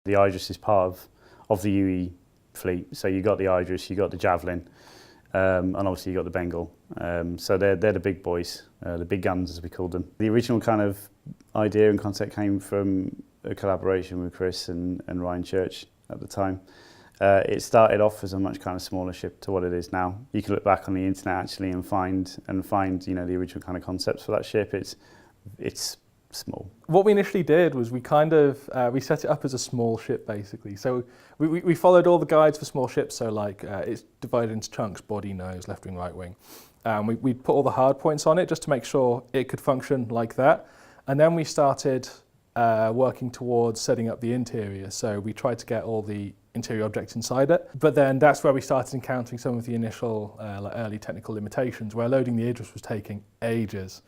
The Idris is part of the UE fleet. So you got the Idris, you got the Javelin, and obviously you got the Bengal. So they're the big boys, the big guns as we called them. The original kind of idea and concept came from a collaboration with Chris and Ryan Church at the time. It started off as a much kind of smaller ship to what it is now. You can look back on the internet actually and find the original kind of concepts for that ship. It's small. What we initially did was we set it up as a small ship basically. So we followed all the guides for small ships. So like it's divided into chunks: body, nose, left wing, right wing. We put all the hard points on it just to make sure it could function like that. And then we started working towards setting up the interior. So we tried to get all the interior objects inside it. But then that's where we started encountering some of the initial early technical limitations, where loading the Idris was taking ages.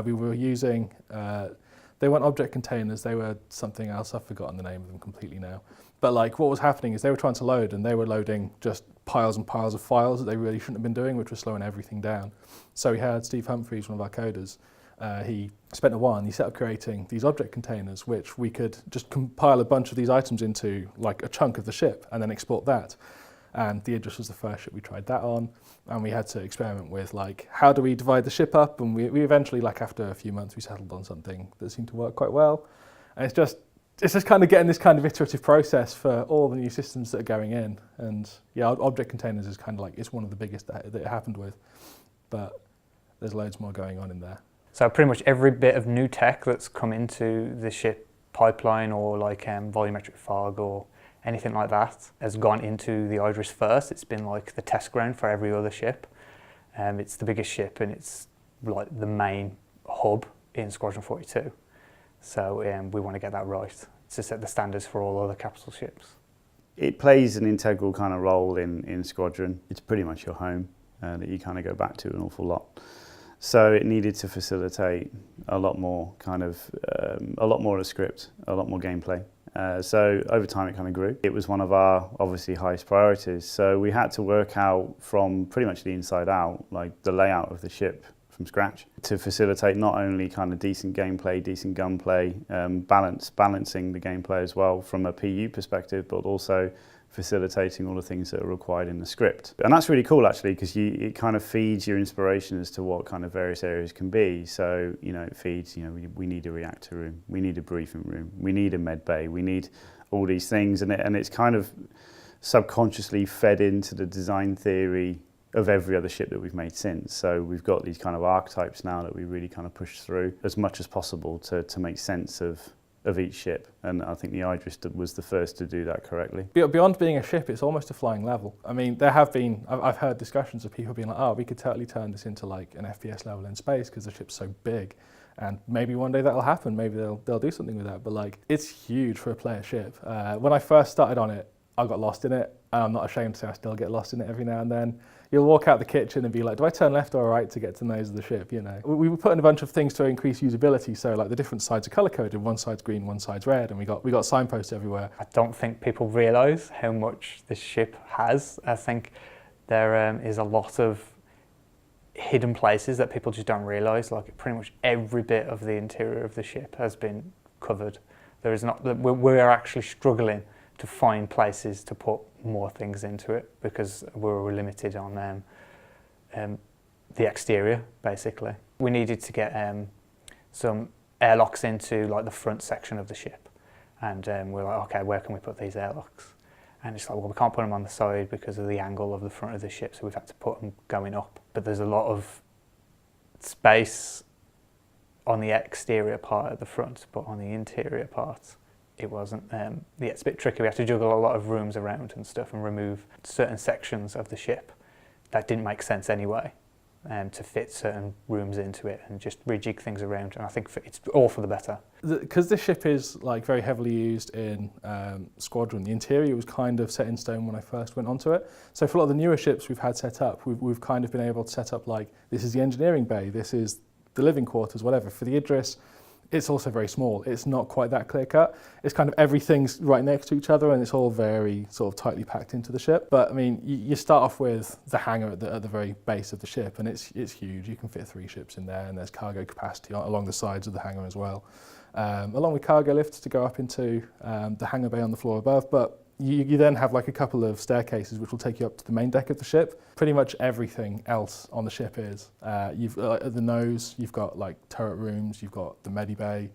We were using, they weren't object containers, they were something else. I've forgotten the name of them completely now. But like what was happening is they were trying to load and they were loading just piles and piles of files that they really shouldn't have been doing, which was slowing everything down. So we had Steve Humphreys, one of our coders, he spent a while and he set up creating these object containers, which we could just compile a bunch of these items into like a chunk of the ship and then export that. And the Idris was the first ship we tried that on, and we had to experiment with like how do we divide the ship up, and we eventually, like after a few months, we settled on something that seemed to work quite well. And it's just kind of getting this kind of iterative process for all the new systems that are going in. And yeah, object containers is kind of like, it's one of the biggest that it happened with, but there's loads more going on in there. So pretty much every bit of new tech that's come into the ship pipeline, or like volumetric fog or anything like that, has gone into the Idris first. It's been like the test ground for every other ship. It's the biggest ship and it's like the main hub in Squadron 42. So we want to get that right to set the standards for all other capital ships. It plays an integral kind of role in Squadron. It's pretty much your home that you kind of go back to an awful lot. So it needed to facilitate a lot more of the script, a lot more gameplay. So over time it kind of grew. It was one of our obviously highest priorities. So we had to work out from pretty much the inside out, like the layout of the ship from scratch, to facilitate not only kind of decent gameplay, decent gunplay, balancing the gameplay as well from a PU perspective, but also facilitating all the things that are required in the script. And that's really cool actually, because it kind of feeds your inspiration as to what kind of various areas can be. So, it feeds, we need a reactor room, we need a briefing room, we need a med bay, we need all these things. And it's kind of subconsciously fed into the design theory of every other ship that we've made since. So we've got these kind of archetypes now that we really kind of push through as much as possible to make sense of each ship, and I think the Idris was the first to do that correctly. Beyond being a ship, it's almost a flying level. I mean, I've heard discussions of people being like, oh, we could totally turn this into like an FPS level in space because the ship's so big, and maybe one day that'll happen, maybe they'll do something with that, but like, it's huge for a player ship. When I first started on it, I got lost in it, and I'm not ashamed to say I still get lost in it every now and then. You'll walk out the kitchen and be like, do I turn left or right to get to the nose of the ship, We were putting a bunch of things to increase usability, so like the different sides are colour-coded, one side's green, one side's red, and we got signposts everywhere. I don't think people realise how much this ship has. I think there is a lot of hidden places that people just don't realise, like pretty much every bit of the interior of the ship has been covered. We're actually struggling to find places to put more things into it because we're limited on the exterior, basically. We needed to get some airlocks into like the front section of the ship, and we're like, okay, where can we put these airlocks? And it's like, well, we can't put them on the side because of the angle of the front of the ship, so we've had to put them going up. But there's a lot of space on the exterior part at the front, but on the interior part, it wasn't. It's a bit tricky. We had to juggle a lot of rooms around and stuff and remove certain sections of the ship that didn't make sense anyway, to fit certain rooms into it and just rejig things around. And I think it's all for the better. Because this ship is like very heavily used in Squadron, the interior was kind of set in stone when I first went onto it. So for a lot of the newer ships we've had set up, we've kind of been able to set up like, this is the engineering bay, this is the living quarters, whatever. For the Idris, it's also very small. It's not quite that clear cut. It's kind of everything's right next to each other and it's all very sort of tightly packed into the ship. But I mean, you start off with the hangar at the very base of the ship, and it's huge. You can fit 3 ships in there, and there's cargo capacity along the sides of the hangar as well. along with cargo lifts to go up into the hangar bay on the floor above. But you then have like a couple of staircases which will take you up to the main deck of the ship. Pretty much everything else on the ship is. You've at the nose, you've got like turret rooms, you've got the medi bay.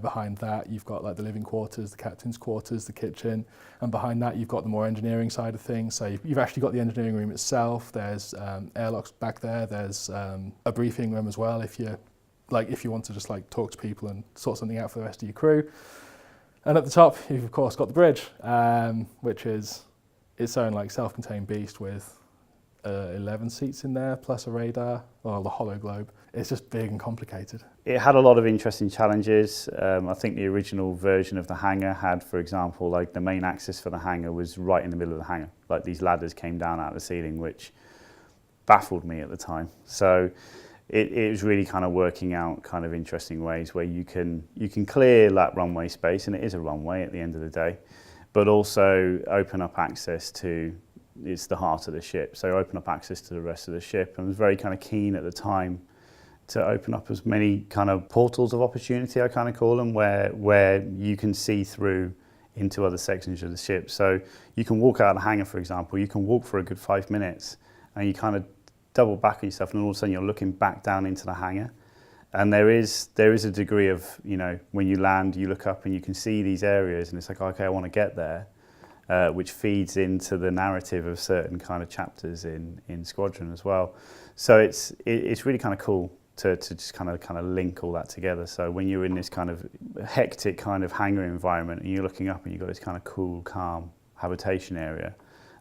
Behind that, you've got like the living quarters, the captain's quarters, the kitchen, and behind that, you've got the more engineering side of things. So you've actually got the engineering room itself. There's airlocks back there. There's a briefing room as well if you want to just like talk to people and sort something out for the rest of your crew. And at the top, you've of course got the bridge, which is its own like self-contained beast with 11 seats in there, plus a radar, or the hollow globe. It's just big and complicated. It had a lot of interesting challenges. I think the original version of the hangar had, for example, like the main axis for the hangar was right in the middle of the hangar. Like these ladders came down out of the ceiling, which baffled me at the time. So it was really kind of working out kind of interesting ways where you can clear that runway space, and it is a runway at the end of the day, but also open up access to, it's the heart of the ship, so open up access to the rest of the ship. I was very kind of keen at the time to open up as many kind of portals of opportunity, I kind of call them, where you can see through into other sections of the ship. So you can walk out of the hangar, for example, you can walk for a good 5 minutes and you kind of double back on yourself, and all of a sudden you're looking back down into the hangar. And there is a degree of, you know, when you land, you look up and you can see these areas and it's like, okay, I want to get there, which feeds into the narrative of certain kind of chapters in Squadron as well. So it's really kind of cool to just kind of link all that together. So when you're in this kind of hectic kind of hangar environment and you're looking up and you've got this kind of cool, calm habitation area,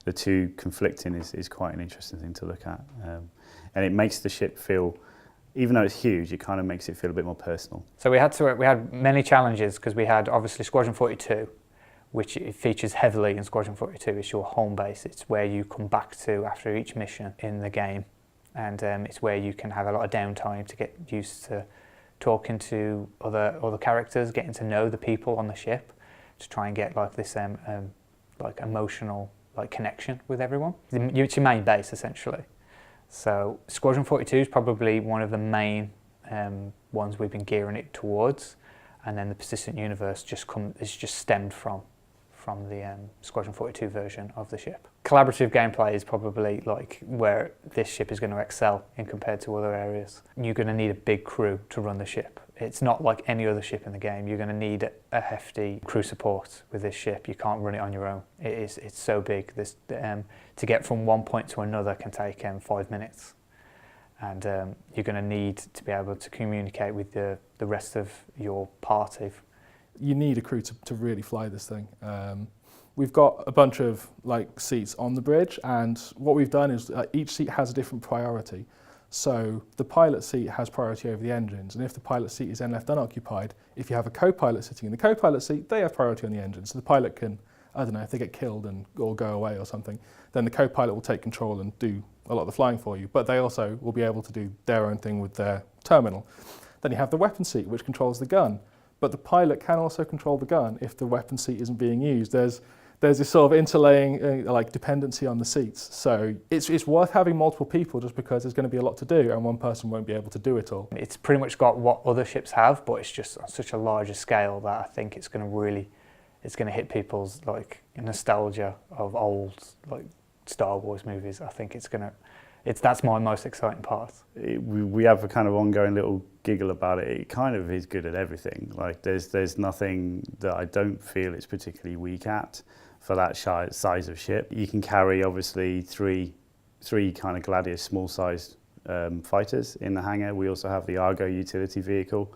the two conflicting is quite an interesting thing to look at. And it makes the ship feel, even though it's huge, it kind of makes it feel a bit more personal. So we had many challenges because we had obviously Squadron 42, which it features heavily in Squadron 42. It's your home base. It's where you come back to after each mission in the game. And it's where you can have a lot of downtime to get used to talking to other characters, getting to know the people on the ship, to try and get like this like emotional like connection with everyone. It's your main base essentially. So Squadron 42 is probably one of the main ones we've been gearing it towards, and then the Persistent Universe is just stemmed from the Squadron 42 version of the ship. Collaborative gameplay is probably like where this ship is going to excel in compared to other areas. You're going to need a big crew to run the ship. It's not like any other ship in the game. You're going to need a hefty crew support with this ship. You can't run it on your own. It's so big. This to get from one point to another can take 5 minutes, and you're going to need to be able to communicate with the rest of your party. You need a crew to really fly this thing. We've got a bunch of like seats on the bridge, and what we've done is each seat has a different priority. So the pilot seat has priority over the engines, and if the pilot seat is then left unoccupied, if you have a co-pilot sitting in the co-pilot seat, they have priority on the engine. So the pilot can, I don't know, if they get killed or go away or something, then the co-pilot will take control and do a lot of the flying for you, but they also will be able to do their own thing with their terminal. Then you have the weapon seat, which controls the gun. But the pilot can also control the gun if the weapon seat isn't being used. There's this sort of interlaying like dependency on the seats. So it's worth having multiple people just because there's going to be a lot to do and one person won't be able to do it all. It's pretty much got what other ships have, but it's just on such a larger scale that I think it's going to hit people's like nostalgia of old like Star Wars movies. I think that's my most exciting part. We have a kind of ongoing little giggle about it. It kind of is good at everything. Like there's nothing that I don't feel it's particularly weak at for that size of ship. You can carry obviously three kind of Gladius small-sized fighters in the hangar. We also have the Argo utility vehicle,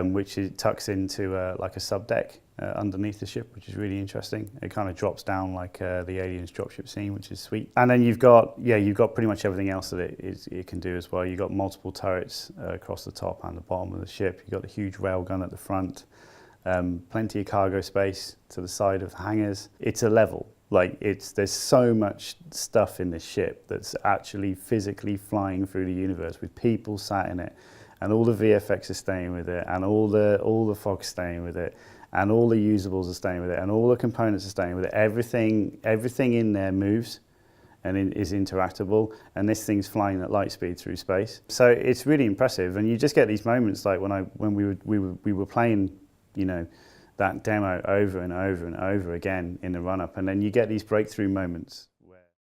which tucks into like a subdeck underneath the ship, which is really interesting. It kind of drops down like the Aliens dropship scene, which is sweet. And then you've got pretty much everything else that it can do as well. You've got multiple turrets across the top and the bottom of the ship. You've got the huge railgun at the front. Plenty of cargo space to the side of the hangars. It's a level. Like there's so much stuff in this ship that's actually physically flying through the universe with people sat in it, and all the VFX are staying with it, and all the fog's staying with it, and all the usables are staying with it, and all the components are staying with it. Everything in there moves and is interactable, and this thing's flying at light speed through space. So it's really impressive, and you just get these moments like when we were playing you know, that demo over and over and over again in the run-up, and then you get these breakthrough moments.